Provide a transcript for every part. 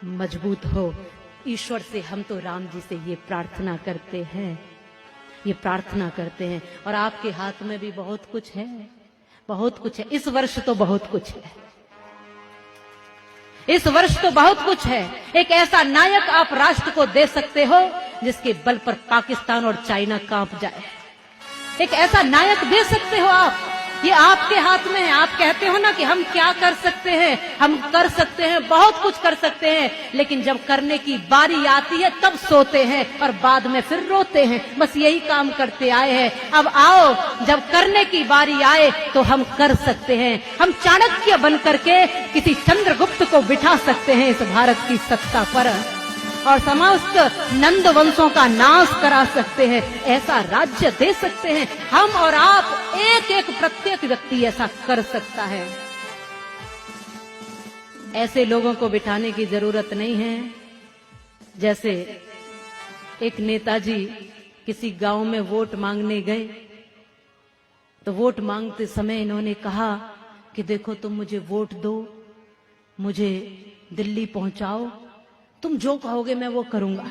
मजबूत हो। ईश्वर से हम तो राम जी से ये प्रार्थना करते हैं, ये प्रार्थना करते हैं। और आपके हाथ में भी बहुत कुछ है, बहुत कुछ है। इस वर्ष तो बहुत कुछ है, इस वर्ष तो बहुत कुछ है। एक ऐसा नायक आप राष्ट्र को दे सकते हो जिसके बल पर पाकिस्तान और चाइना कांप जाए। एक ऐसा नायक दे सकते हो आप, ये आपके हाथ में है। आप कहते हो ना कि हम क्या कर सकते हैं, हम कर सकते हैं, बहुत कुछ कर सकते हैं, लेकिन जब करने की बारी आती है तब सोते हैं और बाद में फिर रोते हैं। बस यही काम करते आए हैं। अब आओ, जब करने की बारी आए तो हम कर सकते हैं। हम चाणक्य बन करके किसी चंद्रगुप्त को बिठा सकते हैं इस भारत की सत्ता पर और समस्त नंद वंशों का नाश करा सकते हैं। ऐसा राज्य दे सकते हैं हम और आप, एक एक प्रत्येक व्यक्ति ऐसा कर सकता है। ऐसे लोगों को बिठाने की जरूरत नहीं है जैसे एक नेताजी किसी गांव में वोट मांगने गए तो वोट मांगते समय इन्होंने कहा कि देखो तुम मुझे वोट दो, मुझे दिल्ली पहुंचाओ, तुम जो कहोगे मैं वो करूंगा।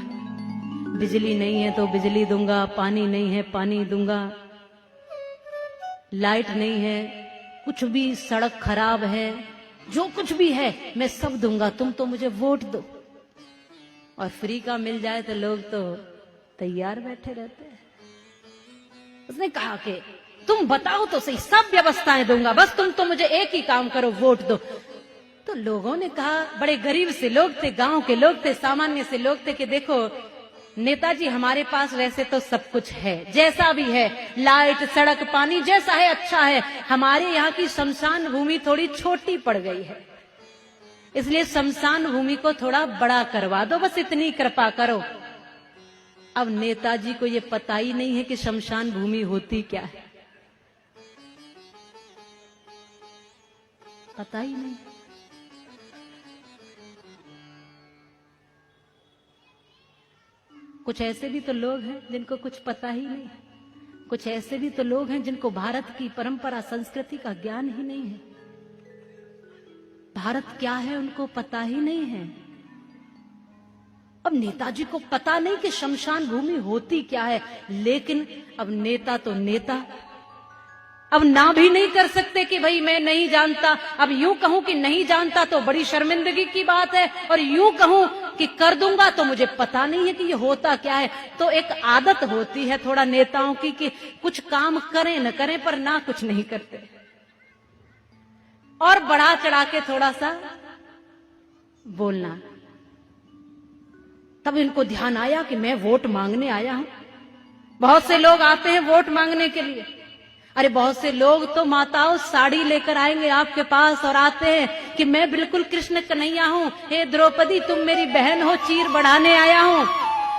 बिजली नहीं है तो बिजली दूंगा, पानी नहीं है पानी दूंगा, लाइट नहीं है, कुछ भी, सड़क खराब है, जो कुछ भी है मैं सब दूंगा, तुम तो मुझे वोट दो। और फ्री का मिल जाए तो लोग तो तैयार बैठे रहते हैं। उसने कहा कि तुम बताओ तो सही, सब व्यवस्थाएं दूंगा, बस तुम तो मुझे एक ही काम करो, वोट दो। तो लोगों ने कहा, बड़े गरीब से लोग थे, गांव के लोग थे, सामान्य से लोग थे, कि देखो नेताजी हमारे पास वैसे तो सब कुछ है, जैसा भी है, लाइट, सड़क, पानी जैसा है अच्छा है, हमारे यहाँ की शमशान भूमि थोड़ी छोटी पड़ गई है, इसलिए शमशान भूमि को थोड़ा बड़ा करवा दो, बस इतनी कृपा करो। अब नेताजी को ये पता ही नहीं है कि शमशान भूमि होती क्या है, पता ही नहीं। कुछ ऐसे भी तो लोग हैं जिनको कुछ पता ही नहीं, कुछ ऐसे भी तो लोग हैं जिनको भारत की परंपरा संस्कृति का ज्ञान ही नहीं है, भारत क्या है उनको पता ही नहीं है। अब नेताजी को पता नहीं कि शमशान भूमि होती क्या है, लेकिन अब नेता तो नेता, अब ना भी नहीं कर सकते कि भाई मैं नहीं जानता। अब यूं कहूं कि नहीं जानता तो बड़ी शर्मिंदगी की बात है, और यूं कहूं कि कर दूंगा तो मुझे पता नहीं है कि ये होता क्या है। तो एक आदत होती है थोड़ा नेताओं की कि कुछ काम करें न करें पर ना कुछ नहीं करते, और बढ़ा चढ़ा के थोड़ा सा बोलना। तब इनको ध्यान आया कि मैं वोट मांगने आया हूं। बहुत से लोग आते हैं वोट मांगने के लिए, अरे बहुत से लोग तो माताओं साड़ी लेकर आएंगे आपके पास और आते हैं कि मैं बिल्कुल कृष्ण कन्हैया हूं, हे द्रौपदी तुम मेरी बहन हो, चीर बढ़ाने आया हूं।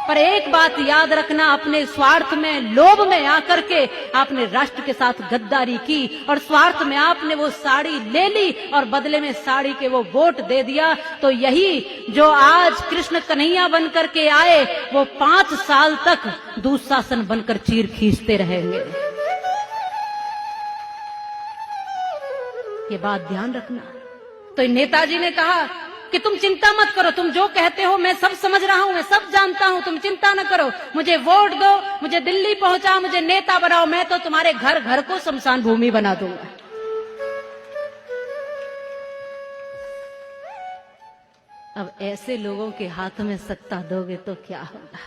पर एक बात याद रखना, अपने स्वार्थ में, लोभ में आकर के आपने राष्ट्र के साथ गद्दारी की और स्वार्थ में आपने वो साड़ी ले ली और बदले में साड़ी के वो वोट दे दिया। तो यही जो आज कृष्ण कन्हैया बनकर के आए वो 5 साल तक दुशासन बनकर चीर खींचते रहेंगे। ये बात ध्यान रखना। तो नेताजी ने कहा कि तुम चिंता मत करो, तुम जो कहते हो मैं सब समझ रहा हूं, मैं सब जानता हूं, तुम चिंता न करो, मुझे वोट दो, मुझे दिल्ली पहुंचाओ, मुझे नेता बनाओ, मैं तो तुम्हारे घर घर को शमशान भूमि बना दूंगा। अब ऐसे लोगों के हाथ में सत्ता दोगे तो क्या होगा।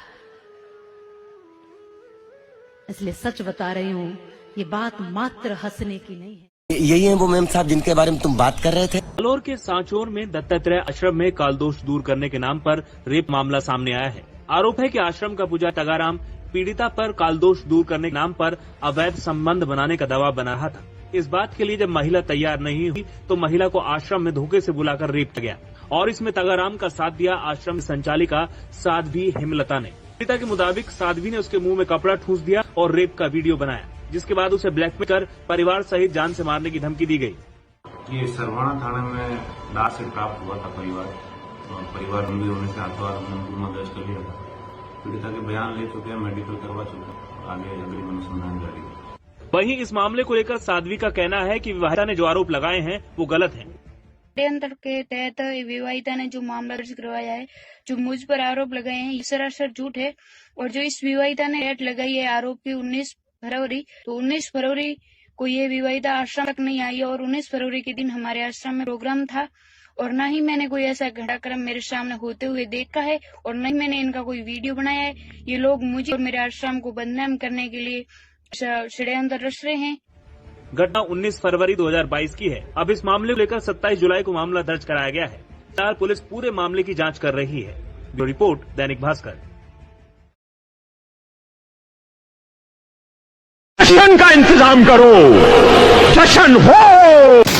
इसलिए सच बता रही हूं, ये बात मात्र हंसने की नहीं है। यही है वो मैम साहब जिनके बारे में तुम बात कर रहे थे। जालौर के सांचौर में दत्तात्रेय आश्रम में कालदोष दूर करने के नाम पर रेप मामला सामने आया है। आरोप है कि आश्रम का पुजारी तगाराम पीड़िता पर कालदोष दूर करने के नाम पर अवैध संबंध बनाने का दबाव बना रहा था। इस बात के लिए जब महिला तैयार नहीं हुई तो महिला को आश्रम में धोखे से बुलाकर रेप किया गया, और इसमें तगाराम का साथ दिया आश्रम संचालिका साध्वी हेमलता ने। पीड़िता के मुताबिक साध्वी ने उसके मुंह में कपड़ा ठूंस दिया और रेप का वीडियो बनाया, जिसके बाद उसे ब्लैकमेल कर परिवार सहित जान से मारने की धमकी दी गई। ये सरवाना थाने में दास से प्राप्त हुआ था। परिवार गंभीर होने से हाथों मुकदमा दर्ज कर लिया था। पीड़िता के बयान ले चुके हैं, मेडिकल करवा चुके हैं, आगे अग्रिम अनुसंधान जारी है। वहीं इस मामले को लेकर साध्वी का कहना है कि विवाहिता ने जो आरोप लगाए हैं वो गलत हैं। षड्यंत्र के तहत विवाहिता ने जो मामला दर्ज करवाया है, जो मुझ पर आरोप लगाए हैं, ये सरासर झूठ है। और जो इस विवाहिता ने डेट लगाई है आरोप की 19 फरवरी, तो 19 फरवरी को ये विवाहिता आश्रम तक नहीं आई और 19 फरवरी के दिन हमारे आश्रम में प्रोग्राम था और न ही मैंने कोई ऐसा घटनाक्रम मेरे सामने होते हुए देखा है और न ही मैंने इनका कोई वीडियो बनाया है। ये लोग मुझे और मेरे आश्रम को बदनाम करने के लिए षड्यंत्र रच रहे हैं। घटना 19 फरवरी 2022 की है। अब इस मामले को लेकर 27 जुलाई को मामला दर्ज कराया गया है। फिलहाल पुलिस पूरे मामले की जांच कर रही है। Bureau report, Dainik Bhaskar. जश्न का इंतजाम करो, जश्न हो।